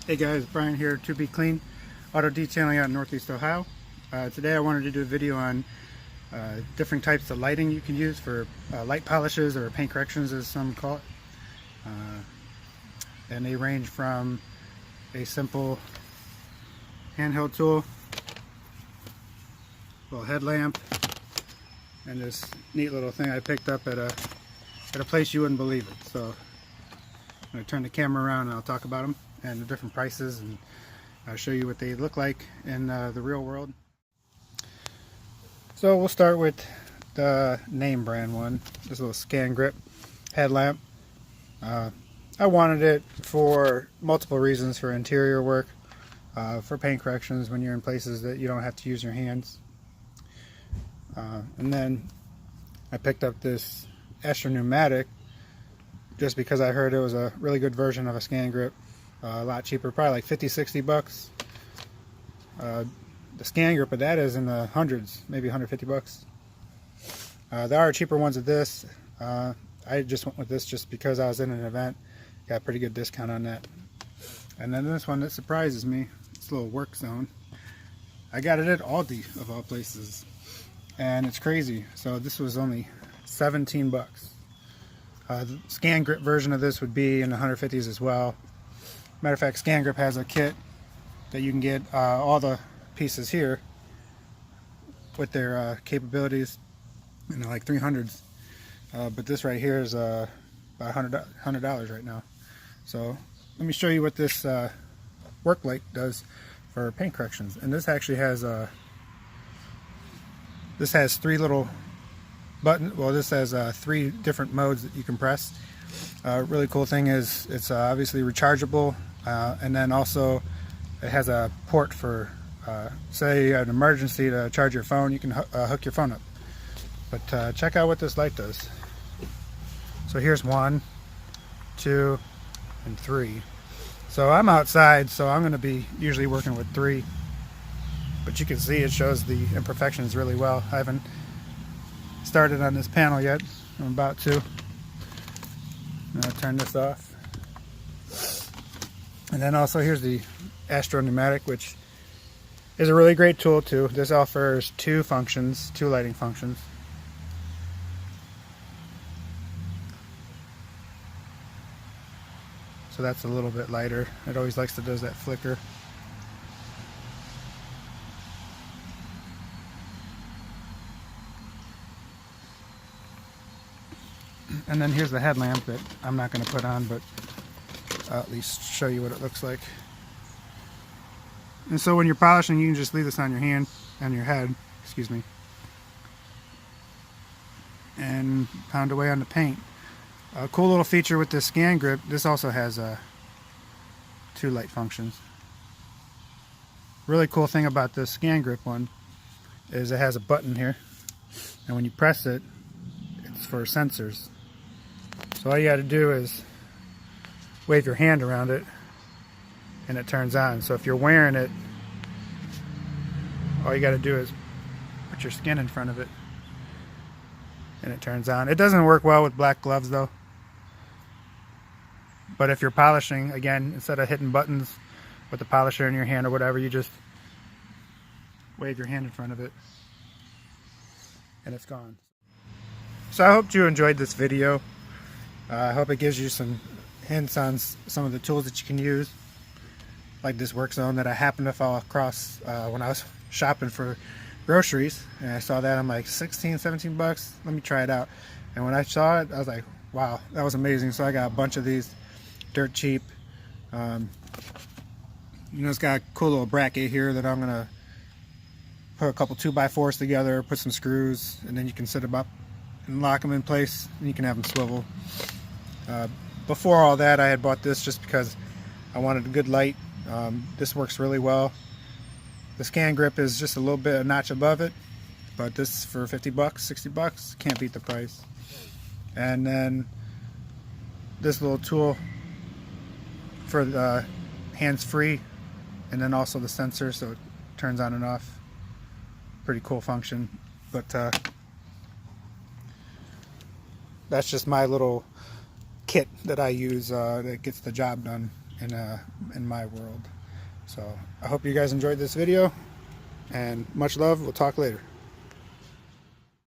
Hey guys, Brian here, To Be Clean Auto Detailing out in Northeast Ohio. Today I wanted to do a video on different types of lighting you can use for light polishes or paint corrections as some call it. And they range from a simple handheld tool, little headlamp, and this neat little thing I picked up at a place you wouldn't believe it. So I'm going to turn the camera around and I'll talk about them and the different prices, and I'll show you what they look like in the real world. So we'll start with the name brand one, this little scan grip headlamp. I wanted it for multiple reasons: for interior work, for paint corrections when you're in places that you don't have to use your hands. And then I picked up this Astro Pneumatic just because I heard it was a really good version of a scan grip. A lot cheaper, probably like 50-60 bucks. The scan grip of that is in the hundreds, maybe 150 bucks. There are cheaper ones of this. I just went with this just because I was in an event. Got a pretty good discount on that. And then this one that surprises me, this little WorkZone. I got it at Aldi of all places, and it's crazy. So this was only 17 bucks. The scan grip version of this would be in the 150s as well. Matter of fact, Scan Grip has a kit that you can get all the pieces here with their capabilities, and they're like 300s. But this right here is about $100 right now. So let me show you what this work light does for paint corrections. And this actually has three little buttons. Well, this has three different modes that you can press. Really cool thing is it's obviously rechargeable, and then also it has a port for say an emergency to charge your phone. You can hook your phone up. But check out what this light does. So here's 1, 2, and 3. So I'm outside, so I'm going to be usually working with 3, but you can see it shows the imperfections really well. I haven't started on this panel yet. I'm about to. I'll turn this off. And then also here's the Astro Pneumatic, which is a really great tool too. This offers two lighting functions. So that's a little bit lighter. It always likes to do that flicker. And then here's the headlamp that I'm not going to put on, but I'll at least show you what it looks like. And so when you're polishing, you can just leave this on your hand, on your head, excuse me, and pound away on the paint. A cool little feature with this scan grip, this also has two light functions. Really cool thing about this scan grip one is it has a button here, and when you press it, it's for sensors. So all you got to do is wave your hand around it and it turns on. So if you're wearing it, all you got to do is put your skin in front of it and it turns on. It doesn't work well with black gloves though. But if you're polishing, again, instead of hitting buttons with the polisher in your hand or whatever, you just wave your hand in front of it and it's gone. So I hope you enjoyed this video. I hope it gives you some hints on some of the tools that you can use, like this WorkZone that I happened to fall across when I was shopping for groceries, and I saw that. I'm like, 16, 17 bucks, let me try it out. And when I saw it, I was like, wow, that was amazing. So I got a bunch of these, dirt cheap. You know, it's got a cool little bracket here that I'm gonna put a couple 2x4s together, put some screws, and then you can set them up and lock them in place, and you can have them swivel. Before all that, I had bought this just because I wanted a good light. This works really well. The scan grip is just a little bit a notch above it, but this for 50 bucks, 60 bucks, can't beat the price. And then this little tool for the hands-free, and then also the sensor, so it turns on and off. Pretty cool function. But that's just my little kit that I use that gets the job done. in my world. So I hope you guys enjoyed this video, and much love. We'll talk later.